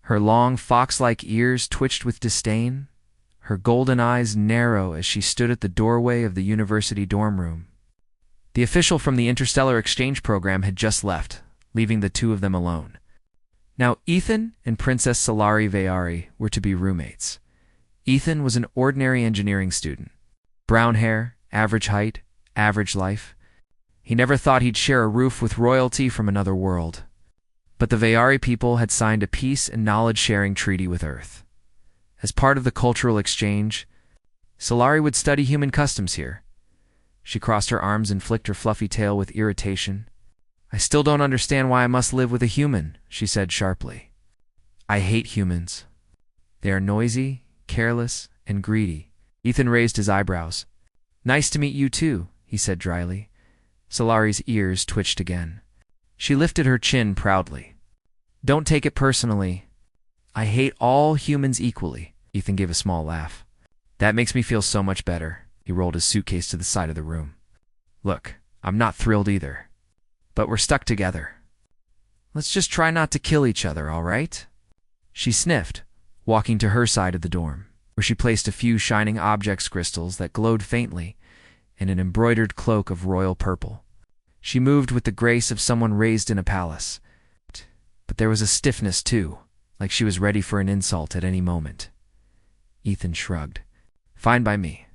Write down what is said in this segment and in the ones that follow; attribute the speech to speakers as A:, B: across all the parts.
A: Her long, fox-like ears twitched with disdain, her golden eyes narrow as she stood at the doorway of the university dorm room. The official from the interstellar exchange program had just left, leaving the two of them alone. Now Ethan and Princess Solari Vayari were to be roommates. Ethan was an ordinary engineering student. Brown hair, average height, average life. He never thought he'd share a roof with royalty from another world. But the Vayari people had signed a peace and knowledge-sharing treaty with Earth. As part of the cultural exchange, Solari would study human customs here. She crossed her arms and flicked her fluffy tail with irritation. "I still don't understand why I must live with a human," she said sharply. "I hate humans. They are noisy, careless, and greedy." Ethan raised his eyebrows. "Nice to meet you too," he said dryly. Solari's ears twitched again. She lifted her chin proudly. "Don't take it personally. I hate all humans equally." Ethan gave a small laugh. "That makes me feel so much better." He rolled his suitcase to the side of the room. "Look, I'm not thrilled either. But we're stuck together. Let's just try not to kill each other, all right?" She sniffed, walking to her side of the dorm, where she placed a few shining objects crystals that glowed faintly and an embroidered cloak of royal purple. She moved with the grace of someone raised in a palace. But there was a stiffness, too, like she was ready for an insult at any moment. Ethan shrugged. "Fine by me."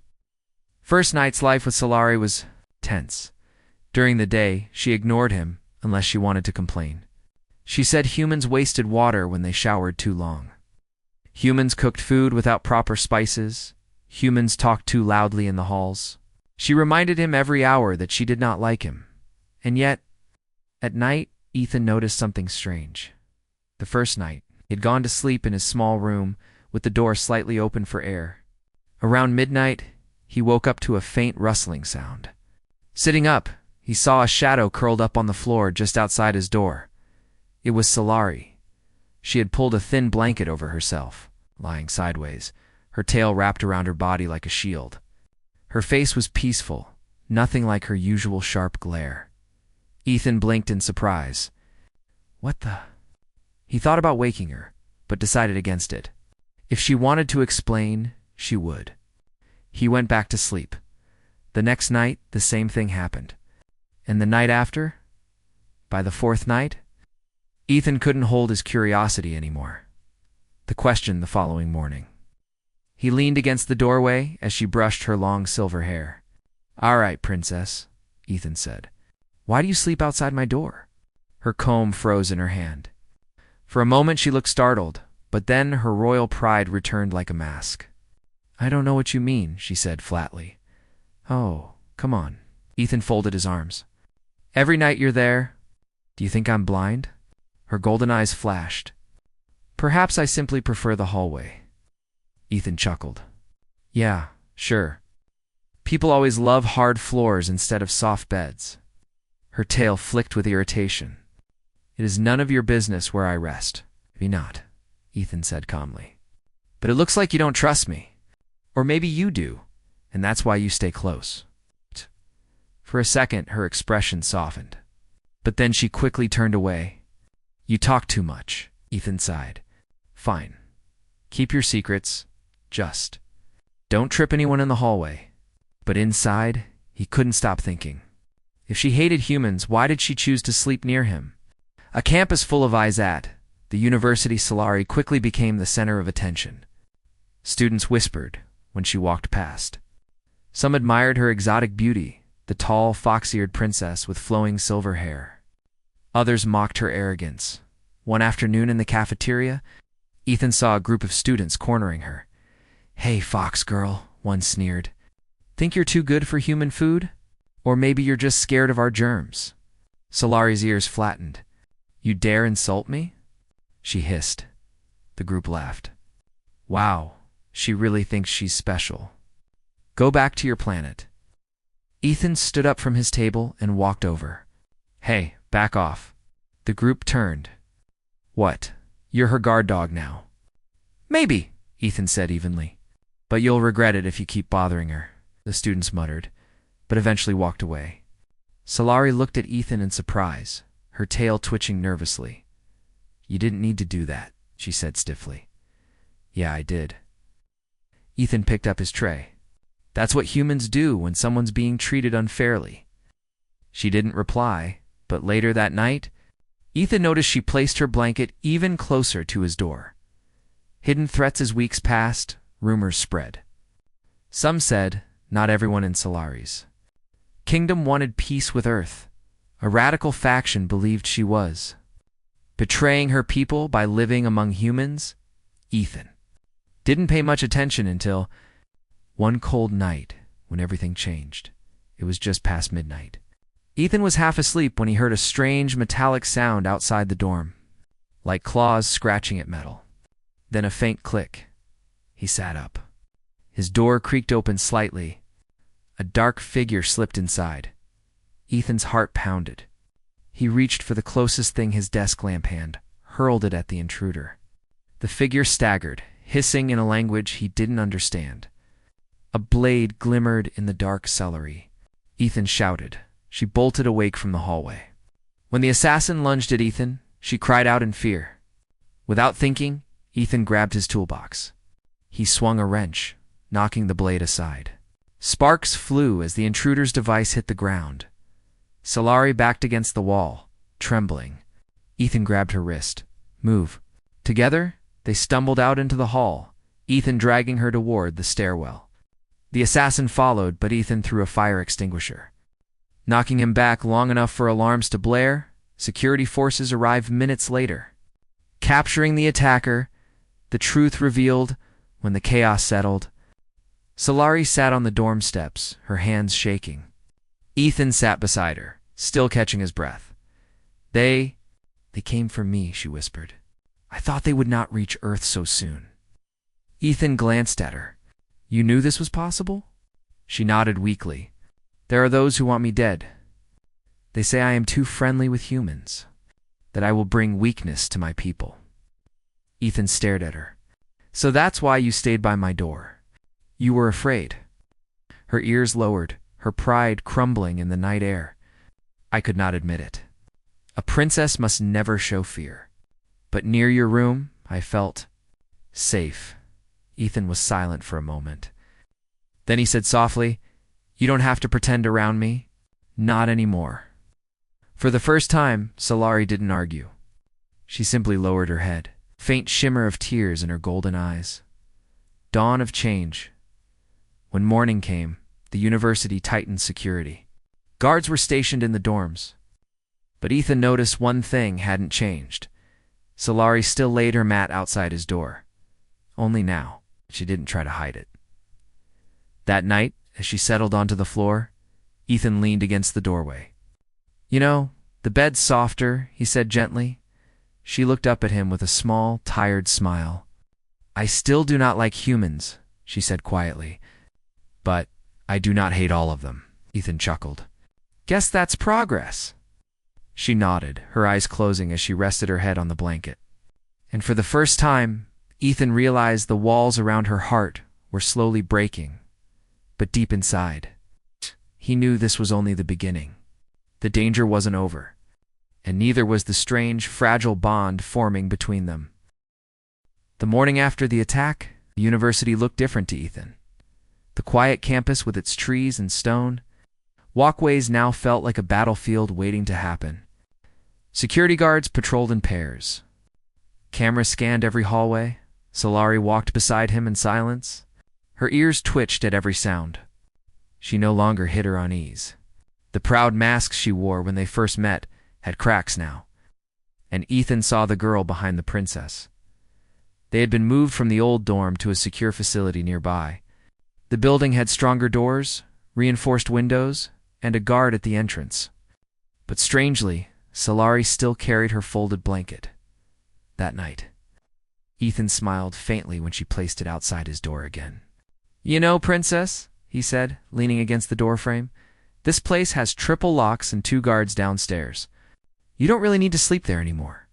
A: First night's life with Solari was tense. During the day, she ignored him unless she wanted to complain. She said humans wasted water when they showered too long. Humans cooked food without proper spices. Humans talked too loudly in the halls. She reminded him every hour that she did not like him. And yet, at night, Ethan noticed something strange. The first night, he had gone to sleep in his small room with the door slightly open for air. Around midnight, he woke up to a faint rustling sound. Sitting up, he saw a shadow curled up on the floor just outside his door. It was Solari. She had pulled a thin blanket over herself, lying sideways, her tail wrapped around her body like a shield. Her face was peaceful, nothing like her usual sharp glare. Ethan blinked in surprise. "What the?" He thought about waking her, but decided against it. If she wanted to explain, she would. He went back to sleep. The next night, the same thing happened. And the night after? By the fourth night? Ethan couldn't hold his curiosity anymore. The question the following morning. He leaned against the doorway as she brushed her long silver hair. "All right, princess," Ethan said. "Why do you sleep outside my door?" Her comb froze in her hand. For a moment she looked startled, but then her royal pride returned like a mask. "I don't know what you mean," she said flatly. "Oh, come on." Ethan folded his arms. "Every night you're there. Do you think I'm blind?" Her golden eyes flashed. "Perhaps I simply prefer the hallway." Ethan chuckled. "Yeah, sure. People always love hard floors instead of soft beds." Her tail flicked with irritation. "It is none of your business where I rest." "Maybe not," Ethan said calmly. "But it looks like you don't trust me. Or maybe you do, and that's why you stay close." For a second, her expression softened. But then she quickly turned away. "You talk too much," Ethan sighed. "Fine. Keep your secrets. Just don't trip anyone in the hallway." But inside, he couldn't stop thinking. If she hated humans, why did she choose to sleep near him? A campus full of Izat, the University Solari quickly became the center of attention. Students whispered when she walked past. Some admired her exotic beauty, the tall, fox-eared princess with flowing silver hair. Others mocked her arrogance. One afternoon in the cafeteria, Ethan saw a group of students cornering her. "Hey, fox girl," one sneered. "Think you're too good for human food? Or maybe you're just scared of our germs." Solari's ears flattened. "You dare insult me?" she hissed. The group laughed. "Wow, she really thinks she's special. Go back to your planet." Ethan stood up from his table and walked over. "Hey, back off." The group turned. "What? You're her guard dog now?" "Maybe," Ethan said evenly. "But you'll regret it if you keep bothering her," the students muttered, but eventually walked away. Solari looked at Ethan in surprise, her tail twitching nervously. "You didn't need to do that," she said stiffly. Yeah, I did. Ethan picked up his tray. That's what humans do when someone's being treated unfairly. She didn't reply, but later that night, Ethan noticed she placed her blanket even closer to his door. Hidden threats as weeks passed, rumors spread. Some said, not everyone in Solaris. Kingdom wanted peace with Earth. A radical faction believed she was betraying her people by living among humans. Ethan didn't pay much attention until one cold night when everything changed. It was just past midnight. Ethan was half asleep when he heard a strange metallic sound outside the dorm, like claws scratching at metal. Then a faint click. He sat up. His door creaked open slightly. A dark figure slipped inside. Ethan's heart pounded. He reached for the closest thing his desk lamp had, hurled it at the intruder. The figure staggered, hissing in a language he didn't understand. A blade glimmered in the dark celery. Ethan shouted. She bolted awake from the hallway. When the assassin lunged at Ethan, she cried out in fear. Without thinking, Ethan grabbed his toolbox. He swung a wrench, knocking the blade aside. Sparks flew as the intruder's device hit the ground. Solari backed against the wall, trembling. Ethan grabbed her wrist. Move. Together, they stumbled out into the hall, Ethan dragging her toward the stairwell. The assassin followed, but Ethan threw a fire extinguisher. Knocking him back long enough for alarms to blare, security forces arrived minutes later. Capturing the attacker, the truth revealed when the chaos settled. Solari sat on the dorm steps, her hands shaking. Ethan sat beside her, still catching his breath. They came for me, she whispered. I thought they would not reach Earth so soon. Ethan glanced at her. You knew this was possible? She nodded weakly. There are those who want me dead. They say I am too friendly with humans, that I will bring weakness to my people. Ethan stared at her. So that's why you stayed by my door. You were afraid. Her ears lowered, her pride crumbling in the night air. I could not admit it. A princess must never show fear. But near your room, I felt safe. Ethan was silent for a moment. Then he said softly, You don't have to pretend around me. Not anymore. For the first time, Solari didn't argue. She simply lowered her head, faint shimmer of tears in her golden eyes. Dawn of change. When morning came, the university tightened security. Guards were stationed in the dorms. But Ethan noticed one thing hadn't changed. Solari still laid her mat outside his door. Only now, she didn't try to hide it. That night, as she settled onto the floor, Ethan leaned against the doorway. You know, the bed's softer, he said gently. She looked up at him with a small, tired smile. I still do not like humans, she said quietly. But I do not hate all of them, Ethan chuckled. Guess that's progress. She nodded, her eyes closing as she rested her head on the blanket. And for the first time, Ethan realized the walls around her heart were slowly breaking. But deep inside, he knew this was only the beginning. The danger wasn't over, and neither was the strange, fragile bond forming between them. The morning after the attack, the university looked different to Ethan. The quiet campus with its trees and stone, walkways now felt like a battlefield waiting to happen. Security guards patrolled in pairs. Cameras scanned every hallway. Solari walked beside him in silence. Her ears twitched at every sound. She no longer hid her unease. The proud masks she wore when they first met had cracks now. And Ethan saw the girl behind the princess. They had been moved from the old dorm to a secure facility nearby. The building had stronger doors, reinforced windows, and a guard at the entrance. But strangely, Solari still carried her folded blanket. That night, Ethan smiled faintly when she placed it outside his door again. You know, princess, he said, leaning against the doorframe, this place has triple locks and 2 guards downstairs. You don't really need to sleep there anymore.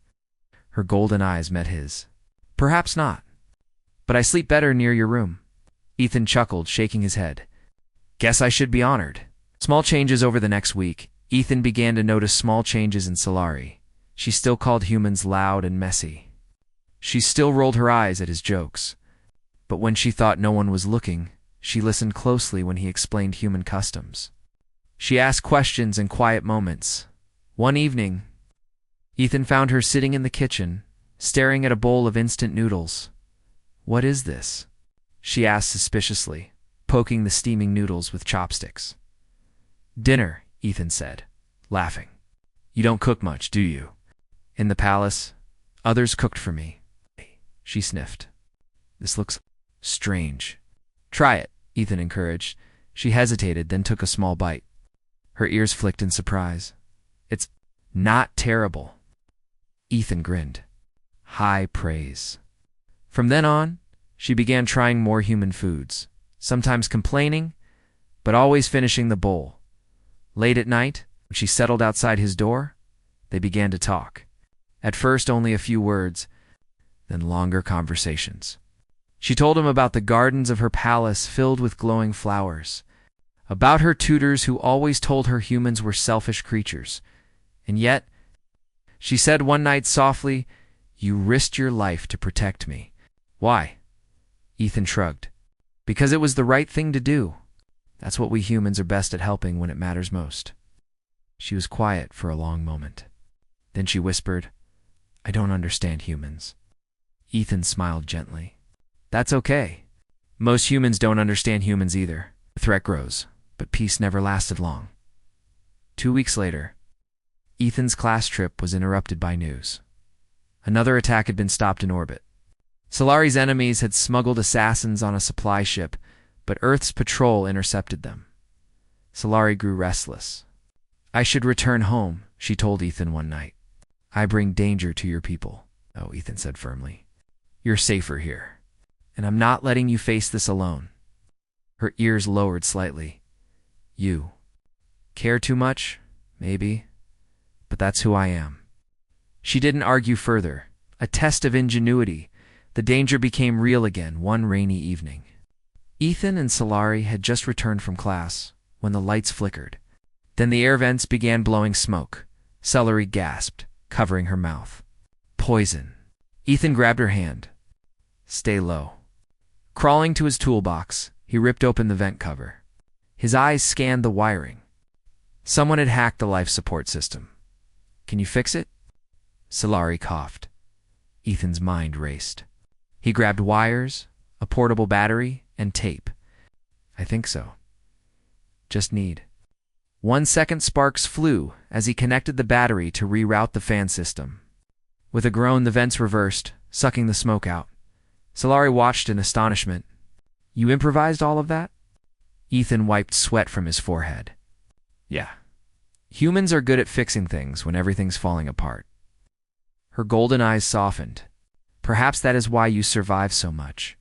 A: Her golden eyes met his. Perhaps not. But I sleep better near your room. Ethan chuckled, shaking his head. Guess I should be honored. Small changes over the next week. Ethan began to notice small changes in Solari. She still called humans loud and messy. She still rolled her eyes at his jokes. But when she thought no one was looking, she listened closely when he explained human customs. She asked questions in quiet moments. One evening, Ethan found her sitting in the kitchen, staring at a bowl of instant noodles. "What is this?" she asked suspiciously, poking the steaming noodles with chopsticks. "Dinner," Ethan said, laughing. "You don't cook much, do you?" "In the palace, others cooked for me." She sniffed. "This looks strange." "Try it," Ethan encouraged. She hesitated, then took a small bite. Her ears flicked in surprise. "It's not terrible." Ethan grinned. High praise. From then on, she began trying more human foods, sometimes complaining, but always finishing the bowl. Late at night, when she settled outside his door, they began to talk. At first only a few words, then longer conversations. She told him about the gardens of her palace filled with glowing flowers, about her tutors who always told her humans were selfish creatures. And yet, she said one night softly, "You risked your life to protect me." "Why?" Ethan shrugged. "Because it was the right thing to do. That's what we humans are best at, helping when it matters most." She was quiet for a long moment. Then she whispered, "I don't understand humans." Ethan smiled gently. "That's okay. Most humans don't understand humans either. The threat grows, but peace never lasted long." 2 weeks later, Ethan's class trip was interrupted by news. Another attack had been stopped in orbit. Solari's enemies had smuggled assassins on a supply ship, but Earth's patrol intercepted them. Solari grew restless. "I should return home," she told Ethan one night. "I bring danger to your people." "Oh," Ethan said firmly. "You're safer here, and I'm not letting you face this alone." Her ears lowered slightly. "You care too much? Maybe. But that's who I am." She didn't argue further. A test of ingenuity, the danger became real again one rainy evening. Ethan and Solari had just returned from class when the lights flickered. Then the air vents began blowing smoke. Solari gasped, covering her mouth. "Poison." Ethan grabbed her hand. "Stay low." Crawling to his toolbox, he ripped open the vent cover. His eyes scanned the wiring. Someone had hacked the life support system. "Can you fix it?" Solari coughed. Ethan's mind raced. He grabbed wires, a portable battery, and tape. "I think so. Just need." 1 second sparks flew as he connected the battery to reroute the fan system. With a groan, the vents reversed, sucking the smoke out. Solari watched in astonishment. "You improvised all of that?" Ethan wiped sweat from his forehead. "Yeah. Humans are good at fixing things when everything's falling apart." Her golden eyes softened. "Perhaps that is why you survive so much."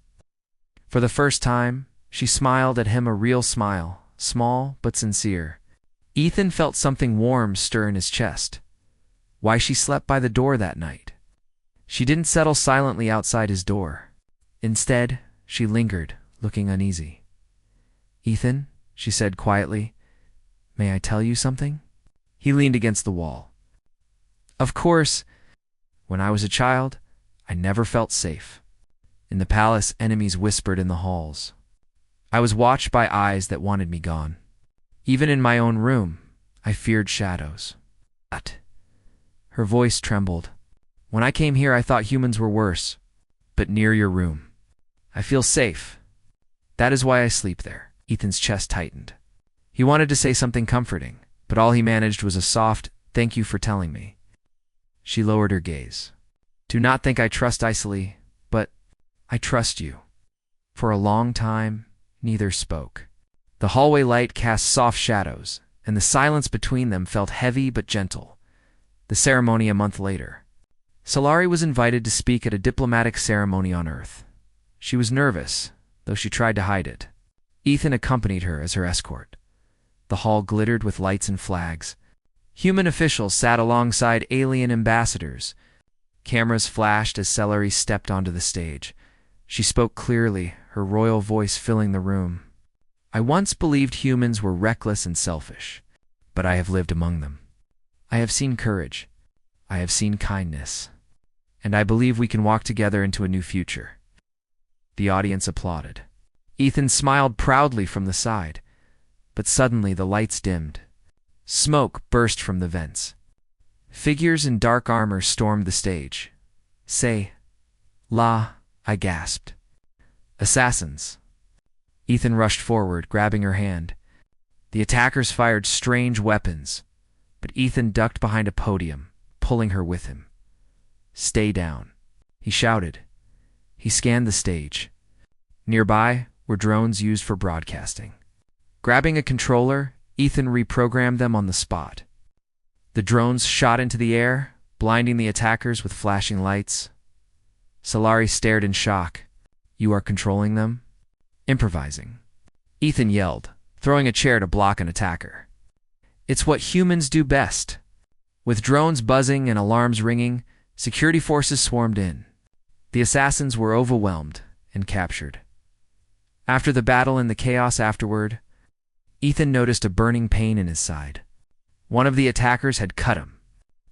A: For the first time, she smiled at him, a real smile, small but sincere. Ethan felt something warm stir in his chest. Why she slept by the door that night. She didn't settle silently outside his door. Instead, she lingered, looking uneasy. "Ethan," she said quietly, "may I tell you something?" He leaned against the wall. "Of course. When I was a child, I never felt safe. In the palace, enemies whispered in the halls. I was watched by eyes that wanted me gone. Even in my own room, I feared shadows." But her voice trembled. "When I came here, I thought humans were worse. But near your room, I feel safe. That is why I sleep there." Ethan's chest tightened. He wanted to say something comforting, but all he managed was a soft, "Thank you for telling me." She lowered her gaze. "Do not think I trust Isley, but I trust you." For a long time, neither spoke. The hallway light cast soft shadows, and the silence between them felt heavy but gentle. The ceremony a month later. Solari was invited to speak at a diplomatic ceremony on Earth. She was nervous, though she tried to hide it. Ethan accompanied her as her escort. The hall glittered with lights and flags. Human officials sat alongside alien ambassadors. Cameras flashed as Solari stepped onto the stage. She spoke clearly, her royal voice filling the room. "I once believed humans were reckless and selfish, but I have lived among them. I have seen courage. I have seen kindness. and I believe we can walk together into a new future." The audience applauded. Ethan smiled proudly from the side, but suddenly the lights dimmed. Smoke burst from the vents. Figures in dark armor stormed the stage. "Say, la," I gasped. "Assassins." Ethan rushed forward, grabbing her hand. The attackers fired strange weapons, but Ethan ducked behind a podium, pulling her with him. "Stay down," he shouted. He scanned the stage. Nearby were drones used for broadcasting. Grabbing a controller, Ethan reprogrammed them on the spot. The drones shot into the air, blinding the attackers with flashing lights. Solari stared in shock. "You are controlling them?" "Improvising," Ethan yelled, throwing a chair to block an attacker. "It's what humans do best." With drones buzzing and alarms ringing, security forces swarmed in. The assassins were overwhelmed and captured. After the battle and the chaos afterward, Ethan noticed a burning pain in his side. One of the attackers had cut him.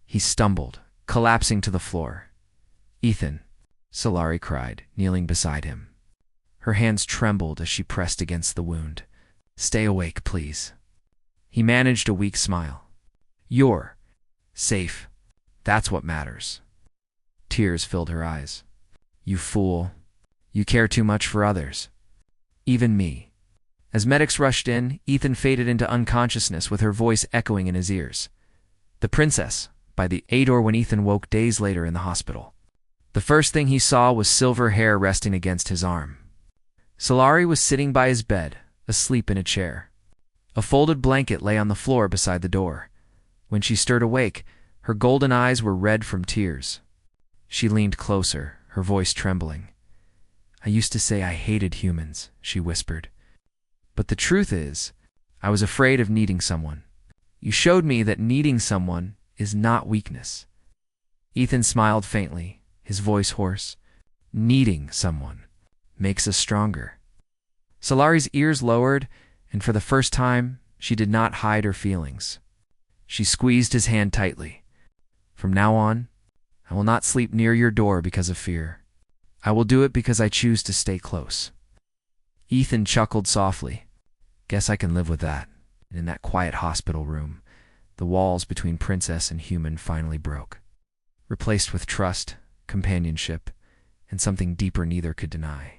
A: He stumbled, collapsing to the floor. "Ethan," Solari cried, kneeling beside him. Her hands trembled as she pressed against the wound. "Stay awake, please." He managed a weak smile. "You're safe. That's what matters." Tears filled her eyes. "You fool. You care too much for others. Even me." As medics rushed in, Ethan faded into unconsciousness with her voice echoing in his ears. The princess, by the door when Ethan woke days later in the hospital. The first thing he saw was silver hair resting against his arm. Solari was sitting by his bed, asleep in a chair. A folded blanket lay on the floor beside the door. When she stirred awake, her golden eyes were red from tears. She leaned closer, her voice trembling. "I used to say I hated humans," she whispered. "But the truth is, I was afraid of needing someone. You showed me that needing someone is not weakness." Ethan smiled faintly, his voice hoarse. "Needing someone makes us stronger." Solari's ears lowered, and for the first time, she did not hide her feelings. She squeezed his hand tightly. "From now on, I will not sleep near your door because of fear. I will do it because I choose to stay close." Ethan chuckled softly. "Guess I can live with that." And in that quiet hospital room, the walls between princess and human finally broke, replaced with trust, companionship, and something deeper neither could deny.